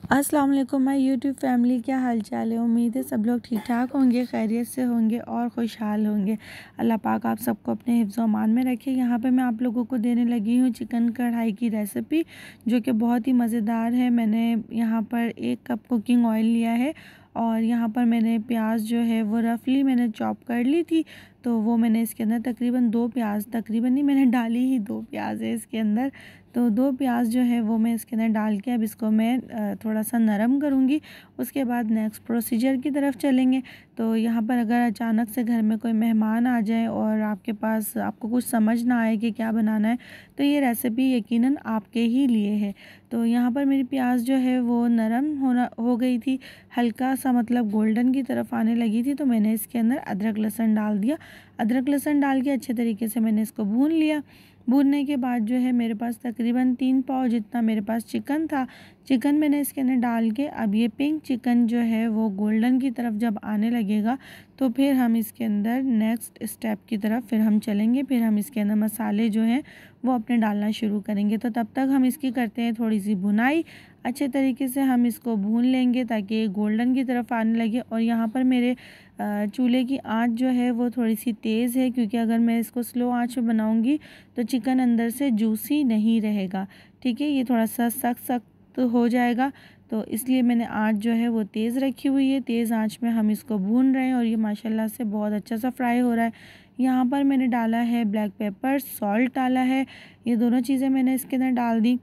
अस्सलाम वालेकुम my YouTube family, क्या हाल चाल है। उम्मीद है सब लोग ठीक ठाक होंगे, खैरियत से होंगे और खुशहाल होंगे। अल्लाह पाक आप सबको अपने हिफ्ज़ अमान में रखे। यहाँ पे मैं आप लोगों को देने लगी हूँ चिकन कढ़ाई की रेसिपी, जो कि बहुत ही मज़ेदार है। मैंने यहाँ पर 1 कप कुकिंग ऑयल लिया है और यहाँ पर मैंने प्याज जो है वो रफली मैंने चॉप कर ली थी। तो वो मैंने इसके अंदर तकरीबन 2 प्याज, तकरीबन नहीं, मैंने डाली ही 2 प्याज है इसके अंदर। तो 2 प्याज जो है वो मैं इसके अंदर डाल के अब इसको मैं थोड़ा सा नरम करूँगी। उसके बाद नेक्स्ट प्रोसीजर की तरफ चलेंगे। तो यहाँ पर अगर अचानक से घर में कोई मेहमान आ जाए और आपके पास आपको कुछ समझ ना आए कि क्या बनाना है, तो ये रेसिपी यकीनन आपके ही लिए है। तो यहाँ पर मेरी प्याज जो है वो नरम हो गई थी, हल्का सा मतलब गोल्डन की तरफ आने लगी थी। तो मैंने इसके अंदर अदरक लहसुन डाल दिया। अदरक लहसुन डाल के अच्छे तरीके से मैंने इसको भून लिया। भूनने के बाद जो है मेरे पास तकरीबन 3 पाव जितना मेरे पास चिकन था। चिकन मैंने इसके अंदर डाल के अब ये पिंक चिकन जो है वो गोल्डन की तरफ जब आने लगेगा, तो फिर हम इसके अंदर नेक्स्ट स्टेप की तरफ फिर हम चलेंगे। फिर हम इसके अंदर मसाले जो हैं वो अपने डालना शुरू करेंगे। तो तब तक हम इसकी करते हैं थोड़ी सी भुनाई। अच्छे तरीके से हम इसको भून लेंगे ताकि ये गोल्डन की तरफ आने लगे। और यहाँ पर मेरे चूल्हे की आंच जो है वो थोड़ी सी तेज़ है, क्योंकि अगर मैं इसको स्लो आंच पे बनाऊंगी तो चिकन अंदर से जूसी नहीं रहेगा। ठीक है, ये थोड़ा सा सख्त सख्त हो जाएगा। तो इसलिए मैंने आंच जो है वो तेज़ रखी हुई है। तेज़ आंच में हम इसको भून रहे हैं और ये माशाल्लाह से बहुत अच्छा सा फ्राई हो रहा है। यहाँ पर मैंने डाला है ब्लैक पेपर, सॉल्ट डाला है, ये दोनों चीज़ें मैंने इसके अंदर डाल दी।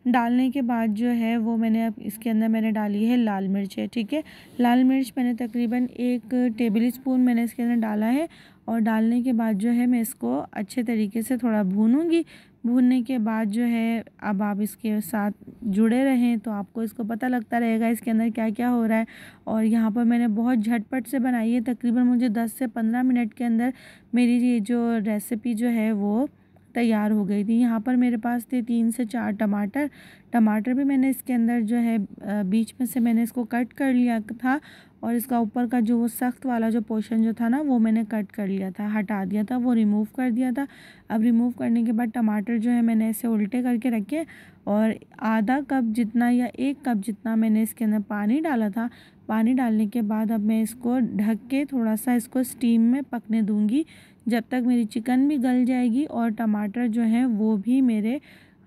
डालने के बाद जो है वो मैंने अब इसके अंदर मैंने डाली है लाल मिर्च है। ठीक है, लाल मिर्च मैंने तकरीबन 1 टेबल स्पून मैंने इसके अंदर डाला है। और डालने के बाद जो है मैं इसको अच्छे तरीके से थोड़ा भूनूंगी। भूनने के बाद जो है अब आप इसके साथ जुड़े रहें तो आपको इसको पता लगता रहेगा इसके अंदर क्या क्या हो रहा है। और यहाँ पर मैंने बहुत झटपट से बनाई है, तकरीबन मुझे 10 से 15 मिनट के अंदर मेरी ये जो रेसिपी जो है वो तैयार हो गई थी। यहाँ पर मेरे पास थे 3 से 4 टमाटर। टमाटर भी मैंने इसके अंदर जो है बीच में से मैंने इसको कट कर लिया था। और इसका ऊपर का जो वो सख्त वाला जो पोर्शन जो था ना, वो मैंने कट कर लिया था, हटा दिया था, वो रिमूव कर दिया था। अब रिमूव करने के बाद टमाटर जो है मैंने ऐसे उल्टे करके रखे और आधा कप जितना या 1 कप जितना मैंने इसके अंदर पानी डाला था। पानी डालने के बाद अब मैं इसको ढक के थोड़ा सा इसको स्टीम में पकने दूंगी, जब तक मेरी चिकन भी गल जाएगी और टमाटर जो हैं वो भी मेरे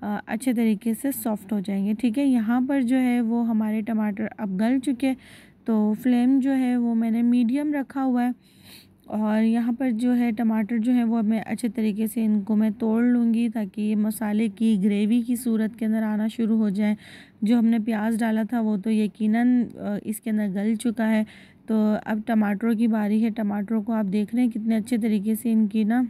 अच्छे तरीके से सॉफ़्ट हो जाएंगे। ठीक है, यहाँ पर जो है वो हमारे टमाटर अब गल चुके। तो फ्लेम जो है वो मैंने मीडियम रखा हुआ है। और यहाँ पर जो है टमाटर जो है वो मैं अच्छे तरीके से इनको मैं तोड़ लूँगी, ताकि ये मसाले की ग्रेवी की सूरत के अंदर आना शुरू हो जाए। जो हमने प्याज डाला था वो तो यकीनन इसके अंदर गल चुका है। तो अब टमाटरों की बारी है। टमाटरों को आप देख रहे हैं कितने अच्छे तरीके से इनकी ना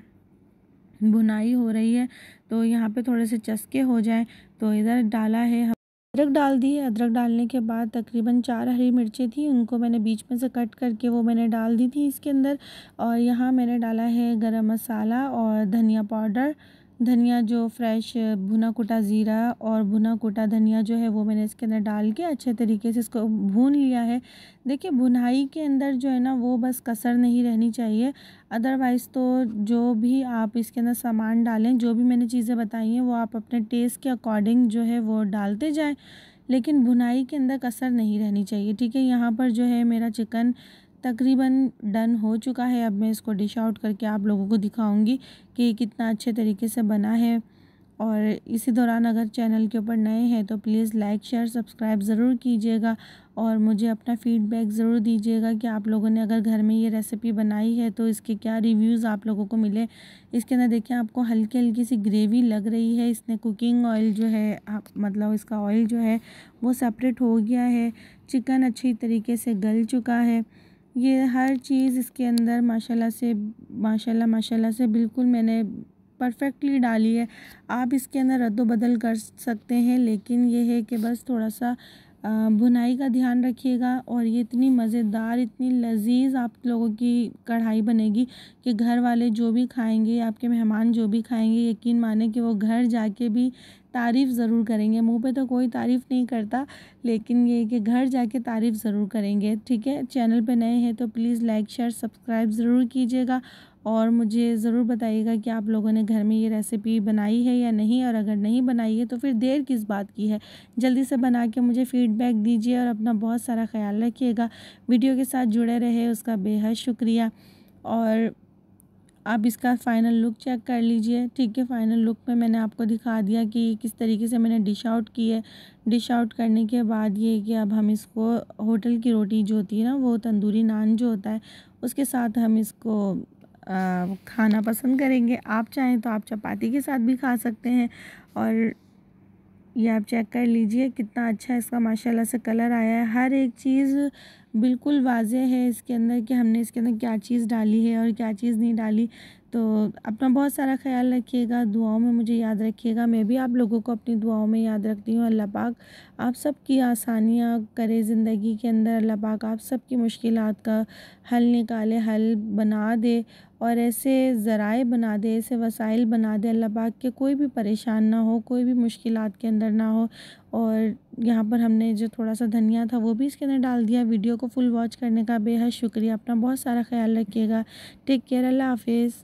भुनाई हो रही है। तो यहाँ पे थोड़े से चस्के हो जाएं तो इधर डाला है हम अदरक डाल दी है। अदरक डालने के बाद तकरीबन 4 हरी मिर्चें थी, उनको मैंने बीच में से कट करके वो मैंने डाल दी थी इसके अंदर। और यहाँ मैंने डाला है गरम मसाला और धनिया पाउडर। धनिया जो फ्रेश भुना कुटा ज़ीरा और भुना कुटा धनिया जो है वो मैंने इसके अंदर डाल के अच्छे तरीके से इसको भून लिया है। देखिए, भुनाई के अंदर जो है ना वो बस कसर नहीं रहनी चाहिए। अदरवाइज़ तो जो भी आप इसके अंदर सामान डालें, जो भी मैंने चीज़ें बताई हैं वो आप अपने टेस्ट के अकॉर्डिंग जो है वो डालते जाएं, लेकिन भुनाई के अंदर कसर नहीं रहनी चाहिए। ठीक है, यहाँ पर जो है मेरा चिकन तकरीबन डन हो चुका है। अब मैं इसको डिश आउट करके आप लोगों को दिखाऊंगी कि कितना अच्छे तरीके से बना है। और इसी दौरान अगर चैनल के ऊपर नए हैं तो प्लीज़ लाइक शेयर सब्सक्राइब ज़रूर कीजिएगा और मुझे अपना फ़ीडबैक ज़रूर दीजिएगा कि आप लोगों ने अगर घर में ये रेसिपी बनाई है तो इसके क्या रिव्यूज़ आप लोगों को मिले। इसके अंदर देखिए आपको हल्की हल्की सी ग्रेवी लग रही है। इसने कुकिंग ऑयल जो है मतलब इसका ऑयल जो है वो सेपरेट हो गया है। चिकन अच्छी तरीके से गल चुका है। ये हर चीज़ इसके अंदर माशाल्लाह से बिल्कुल मैंने परफेक्टली डाली है। आप इसके अंदर रद्द-बदल कर सकते हैं, लेकिन ये है कि बस थोड़ा सा भुनाई का ध्यान रखिएगा। और ये इतनी मज़ेदार, इतनी लज़ीज़ आप लोगों की कढ़ाई बनेगी कि घर वाले जो भी खाएंगे, आपके मेहमान जो भी खाएंगे, यकीन माने कि वो घर जाके भी तारीफ़ ज़रूर करेंगे। मुंह पे तो कोई तारीफ़ नहीं करता, लेकिन ये कि घर जाके तारीफ़ ज़रूर करेंगे। ठीक है, चैनल पे नए हैं तो प्लीज़ लाइक शेयर सब्सक्राइब ज़रूर कीजिएगा और मुझे ज़रूर बताइएगा कि आप लोगों ने घर में ये रेसिपी बनाई है या नहीं, और अगर नहीं बनाई है तो फिर देर किस बात की है। जल्दी से बना के मुझे फ़ीडबैक दीजिए और अपना बहुत सारा ख़्याल रखिएगा। वीडियो के साथ जुड़े रहे उसका बेहद शुक्रिया। और आप इसका फ़ाइनल लुक चेक कर लीजिए। ठीक है, फ़ाइनल लुक में मैंने आपको दिखा दिया कि किस तरीके से मैंने डिश आउट की है। डिश आउट करने के बाद ये कि अब हम इसको होटल की रोटी जो होती है ना, वो तंदूरी नान जो होता है, उसके साथ हम इसको खाना पसंद करेंगे। आप चाहें तो आप चपाती के साथ भी खा सकते हैं। और ये आप चेक कर लीजिए कितना अच्छा इसका माशाल्लाह से कलर आया है। हर एक चीज़ बिल्कुल वाज़ेह है इसके अंदर कि हमने इसके अंदर क्या चीज़ डाली है और क्या चीज़ नहीं डाली। तो अपना बहुत सारा ख़्याल रखिएगा, दुआओं में मुझे याद रखिएगा। मैं भी आप लोगों को अपनी दुआओं में याद रखती हूँ। अल्लाह पाक आप सब की आसानियाँ करे ज़िंदगी के अंदर। अल्लाह पाक आप सब की मुश्किलात का हल निकाले, हल बना दे और ऐसे ज़राए बना दे, ऐसे वसाइल बना दे अल्लाह पाक के कोई भी परेशान ना हो, कोई भी मुश्किलात के अंदर ना हो। और यहाँ पर हमने जो थोड़ा सा धनिया था वो भी इसके अंदर डाल दिया। वीडियो को फुल वॉच करने का बेहद शुक्रिया। अपना बहुत सारा ख्याल रखिएगा। Take care. अल्लाह हाफिज़।